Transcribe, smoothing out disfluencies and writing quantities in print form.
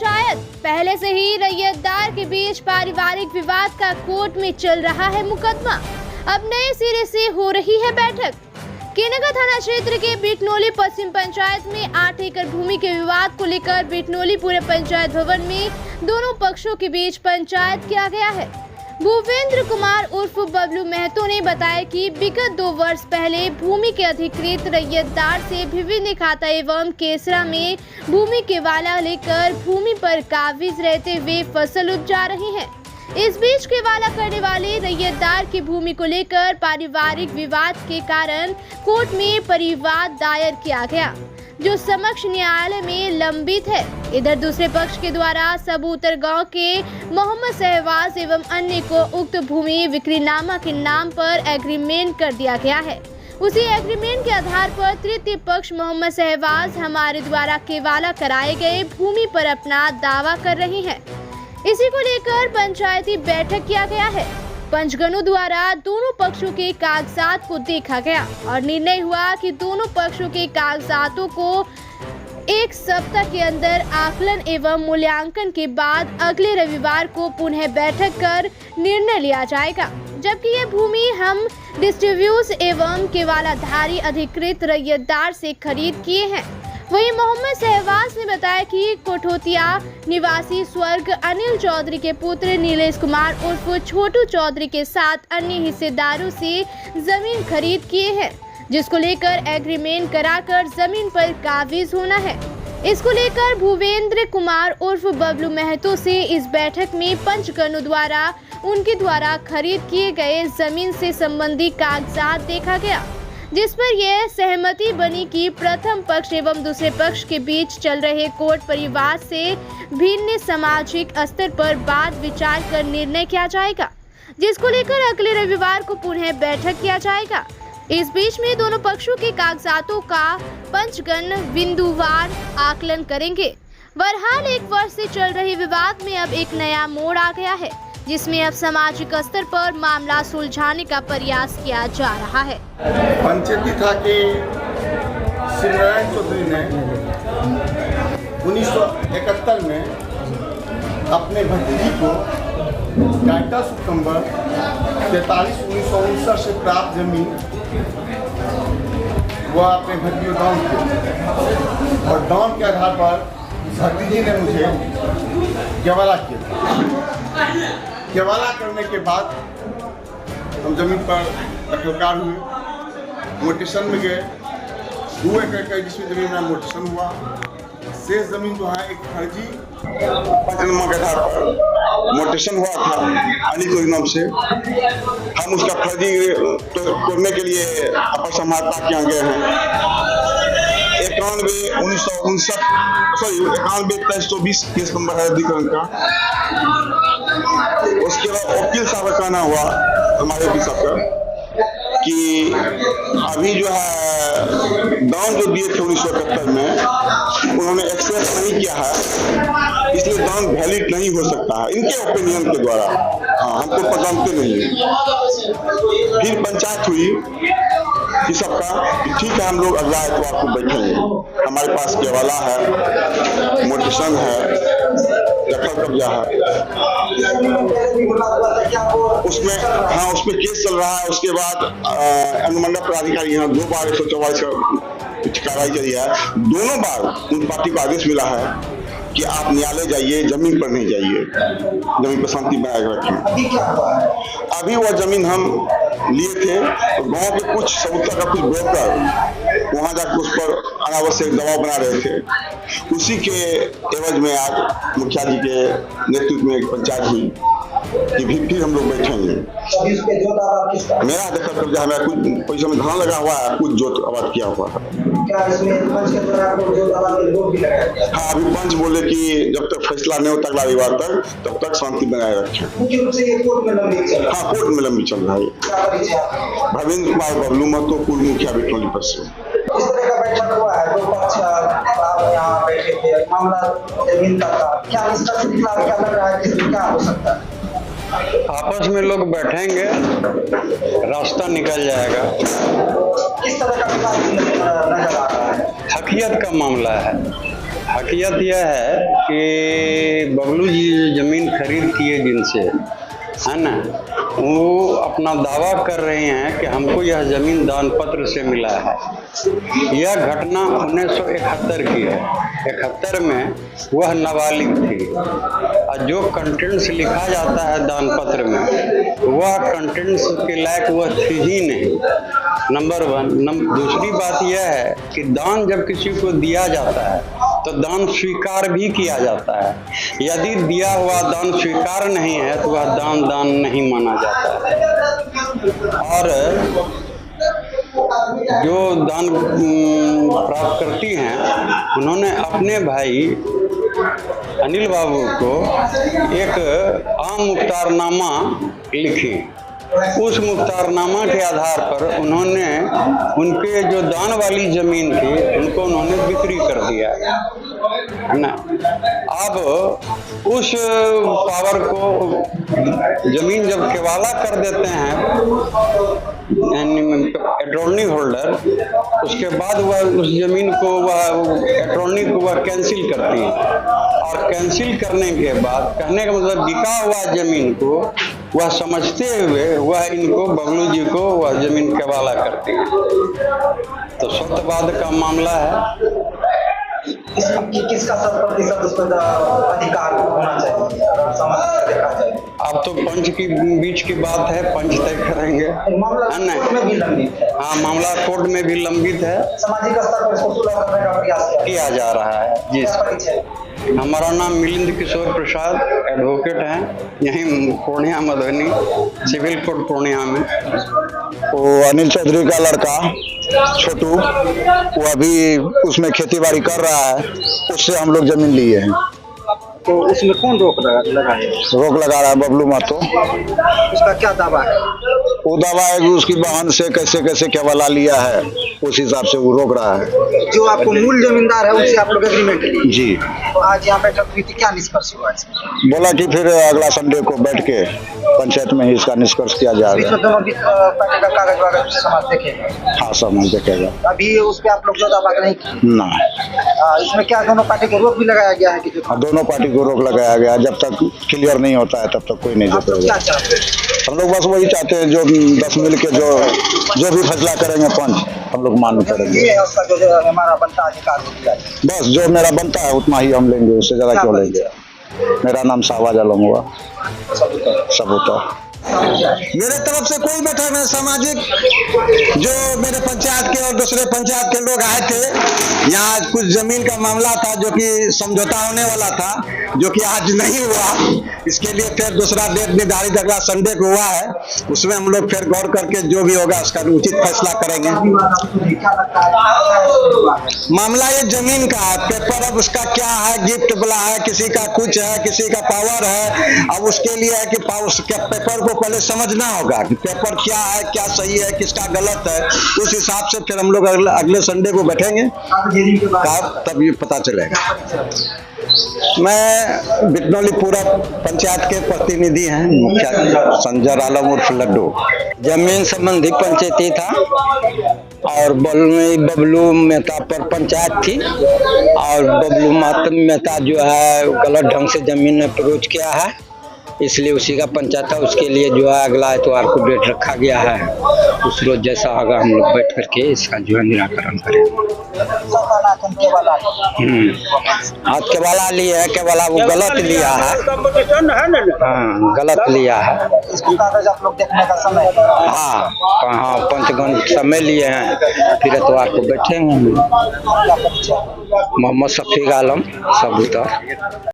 पंचायत। पहले से ही रैयतदार के बीच पारिवारिक विवाद का कोर्ट में चल रहा है मुकदमा। अब नए सिरे से हो रही है बैठक। केनगा थाना क्षेत्र के बिटनोली पश्चिम पंचायत में 8 एकड़ भूमि के विवाद को लेकर बिटनोली पूरे पंचायत भवन में दोनों पक्षों के बीच पंचायत किया गया है। भूपेंद्र कुमार उर्फ बबलू महतो ने बताया कि विगत 2 वर्ष पहले भूमि के अधिकृत रैयतदार से विभिन्न खाता एवं केसरा में भूमि के वाला लेकर भूमि पर काबिज रहते हुए फसल उपजा रहे हैं। इस बीच केवाला करने वाले रैयतदार की भूमि को लेकर पारिवारिक विवाद के कारण कोर्ट में परिवाद दायर किया गया, जो समक्ष न्यायालय में लंबित है। इधर दूसरे पक्ष के द्वारा सबूतर गांव के मोहम्मद शहबाज एवं अन्य को उक्त भूमि विक्रीनामा के नाम पर एग्रीमेंट कर दिया गया है। उसी एग्रीमेंट के आधार पर तृतीय पक्ष मोहम्मद शहबाज हमारे द्वारा केवाला कराए गए भूमि पर अपना दावा कर रहे हैं। इसी को लेकर पंचायती बैठक किया गया है। पंचगणों द्वारा दोनों पक्षों के कागजात को देखा गया और निर्णय हुआ कि दोनों पक्षों के कागजातों को 1 सप्ताह के अंदर आकलन एवं मूल्यांकन के बाद अगले रविवार को पुनः बैठक कर निर्णय लिया जाएगा। जबकि यह भूमि हम डिस्ट्रीब्यूट एवं केवालाधारी अधिकृत रैयतदार से खरीद किए हैं। वहीं मोहम्मद शहबाज ने बताया कि कोठोतिया निवासी स्वर्ग अनिल चौधरी के पुत्र नीलेश कुमार उर्फ छोटू चौधरी के साथ अन्य हिस्सेदारों से जमीन खरीद किए हैं, जिसको लेकर एग्रीमेंट कराकर जमीन पर काबिज होना है। इसको लेकर भूपेंद्र कुमार उर्फ बबलू महतो से इस बैठक में पंचगणों द्वारा उनके द्वारा खरीद किए गए जमीन से संबंधित कागजात देखा गया, जिस पर यह सहमति बनी कि प्रथम पक्ष एवं दूसरे पक्ष के बीच चल रहे कोर्ट परिवार से भिन्न सामाजिक स्तर पर बात विचार कर निर्णय किया जाएगा, जिसको लेकर अगले रविवार को पुनः बैठक किया जाएगा। इस बीच में दोनों पक्षों के कागजातों का पंचगण बिंदुवार आकलन करेंगे। बहरहाल 1 वर्ष से चल रहे विवाद में अब एक नया मोड़ आ गया है, जिसमें अब सामाजिक स्तर पर मामला सुलझाने का प्रयास किया जा रहा है। पंचायती था कि शिवनारायण चौधरी ने 1971 में अपने भतीजी को 28 सितंबर 1959 से प्राप्त जमीन वह अपने भतीजे को दान किया और दान के आधार पर भतीजी ने मुझे केवाला किया। केवाला करने के बाद हम जमीन पर दखलकार हुए, मोटेशन में गए। 2 एकड़ का जिसमें जमीन में मोटेशन हुआ। शेष जमीन जो है एक फर्जी पंचनामा के आधार पर मोटेशन हुआ था अनिल के नाम से। हम उसका फर्जी तोड़ने के लिए अपर समाहर्ता के यहाँ गए हैं। 91/1959 केस नंबर है अधिकरण का। उसके बाद वकील साहब का कहना हुआ हमारे वकील साहब का कि अभी जो है दान जो दिए थे 1971 में उन्होंने एक्सेस नहीं किया है, इसलिए दान वैलिड नहीं हो सकता है इनके ओपिनियन के द्वारा। हाँ, हम तो जानते नहीं है। फिर पंचायत हुई कि सबका ठीक है, हम लोग अगला एतवार को बैठेंगे। हमारे पास केवाला है, मोटेशन है, दखल कब्जा है, उसमें केस चल रहा है। उसके बाद अनुमंडल प्राधिकारी यहाँ 2 बार 144 का कार्रवाई करी है। दोनों बार उन पार्टी को आदेश मिला है कि आप न्यायालय जाइए, जमीन पर नहीं जाइए, जमीन पर शांति बनाए रखें। अभी वह जमीन हम लिए थे तो गांव के कुछ सबूता का कुछ ब्रोकर वहां जाकर उस पर अनावश्यक दबाव बना रहे थे। उसी के एवज में आज मुखिया जी के नेतृत्व में एक पंचायत हुई कि फिर हम लोग बैठेंगे। मेरा दखल कब्जा है, मैं कुछ पैसे में धान लगा हुआ है, कुछ जोत आबाद किया हुआ है। हाँ, अभी पंच बोले कि जब तक फैसला नहीं होता अगला रविवार तब तक शांति बनाए रखें। हाँ, कोर्ट में लंबी चल रहा है। भवेंद्र कुमार बबलू महतो पूर्व मुखिया बिटनोली पश्चिम। इस तरह का बैठक हुआ है, 2 पक्ष यहाँ बैठे थे, मामला जमीन का था। क्या इसका सिलसिला क्या लग रहा है कि क्या हो सकता है? आपस में लोग बैठेंगे, रास्ता निकल जाएगा। किस तरह का विवाद नजर आ रहा है? हकीकत का मामला है, हकीकत यह है कि बबलू जी जो जमीन खरीद किए जिनसे, है ना, वो अपना दावा कर रहे हैं कि हमको यह जमीन दान पत्र से मिला है। यह घटना 1971 की है। 71 में वह नाबालिग थी और जो कंटेंट्स लिखा जाता है दान पत्र में, वह कंटेंट्स के लायक वह थी ही नहीं, नंबर 1। दूसरी बात यह है कि दान जब किसी को दिया जाता है तो दान स्वीकार भी किया जाता है। यदि दिया हुआ दान स्वीकार नहीं है तो वह दान नहीं माना जाता है। और जो दान प्राप्त करती हैं, उन्होंने अपने भाई अनिल बाबू को एक आम मुख्तारनामा लिखी। उस मुख्तारनामा के आधार पर उन्होंने उनके जो दान वाली जमीन थी उनको उन्होंने बिक्री कर दिया, है ना। अब उस पावर को जमीन जब केवाला कर देते हैं अटॉर्नी होल्डर, उसके बाद वह उस जमीन को अटॉर्नी को वह कैंसिल करती है। और कैंसिल करने के बाद, कहने का मतलब बिका हुआ जमीन को वह समझते हुए वह इनको बबलू जी को वह जमीन केवाला करती है। तो सत्यवाद का मामला है। किसका 100% उस पर अधिकार होना चाहिए, समझ देखा जाए। अब तो पंच की बीच की बात है, पंच तय करेंगे, मामला है ना। कोर्ट में भी लंबित है। हाँ, मामला कोर्ट में भी लंबित है, सामाजिक स्तर पर इसको सुलह करने का प्रयास किया जा रहा है। जी, हमारा नाम मिलिंद किशोर प्रसाद, एडवोकेट हैं, यहीं पूर्णिया मधुबनी, सिविल कोर्ट पूर्णिया में। वो अनिल चौधरी का लड़का छोटू, वो अभी उसमें खेती बाड़ी कर रहा है, उससे हम लोग जमीन लिए हैं। तो उसमें कौन रोक लगा है? रोक लगा रहा है बबलू महतो। उसका क्या दावा है? वो दावा है कि उसकी बहन से कैसे कैसे केवाला लिया है, उस हिसाब से वो रोक रहा है। जो आपको मूल जमींदार है उनसे आप लोग एग्रीमेंट लिए? जी। तो आज यहाँ बैठक हुई थी, क्या निष्कर्ष हुआ इसमें? बोला कि फिर अगला संडे को बैठ के पंचायत में ही इसका निष्कर्ष किया जाएगा। दोनों पार्टी का कागज वागज समाज देखेगा? हाँ, समाज देखेगा। अभी उस पर आप लोग जो दावा नहीं किए ना, इसमें क्या दोनों पार्टी को रोक भी लगाया गया है कि दोनों पार्टी को रोक लगाया गया। जब तक क्लियर नहीं होता है तब तक कोई नहीं आप लोग देता। क्या चाहते हैं? हम लोग बस वही चाहते हैं, जो 10 मिल के जो भी फैसला करेंगे पंच, हम लोग मान्य करेंगे। ये है उसका जो हमारा बनता अधिकार हो गया। बस जो मेरा बनता है उतना ही हम लेंगे, उससे ज्यादा क्यों लेंगे। मेरा नाम शाहबाज आलम हुआ, सबूता। मेरे तरफ से कोई बैठक नहीं। सामाजिक जो मेरे पंचायत के और दूसरे पंचायत के लोग आए थे, यहाँ कुछ जमीन का मामला था जो कि समझौता होने वाला था, जो कि आज नहीं हुआ। इसके लिए फिर दूसरा डेट निर्धारित अगला संडे को हुआ है। उसमें हम लोग फिर गौर करके जो भी होगा उसका उचित फैसला करेंगे। मामला ये जमीन का है, पेपर अब उसका क्या है, गिफ्ट वाला है, किसी का कुछ है, किसी का पावर है। अब उसके लिए है कि पेपर को पहले समझना होगा कि पेपर क्या है, क्या सही है, किसका गलत है। उस हिसाब से फिर हम लोग अगले संडे को बैठेंगे, तब ये पता चलेगा। मैं बिटनौली पूरा पंचायत के प्रतिनिधि हैं, मुखिया संजर आलम उर्फ लड्डू। जमीन संबंधी पंचायती था और बबलू मेहता पर पंचायत थी, और बबलू मेहता जो है गलत ढंग से जमीन में प्रवेश किया है, इसलिए उसी का पंचायत था। उसके लिए जो है अगला एतवार को डेट रखा गया है। उस रोज जैसा होगा हम लोग बैठ करके इसका जो है निराकरण करेंगे। हाथ केवाला लिए है, केवाला वो गलत लिया है। हाँ, गलत लिया है। इसको कागज आप लोग देखने का समय? हाँ, पंचगण समय लिए हैं, फिर एतवार को बैठेंगे। मोहम्मद शफीक आलम, सबूता।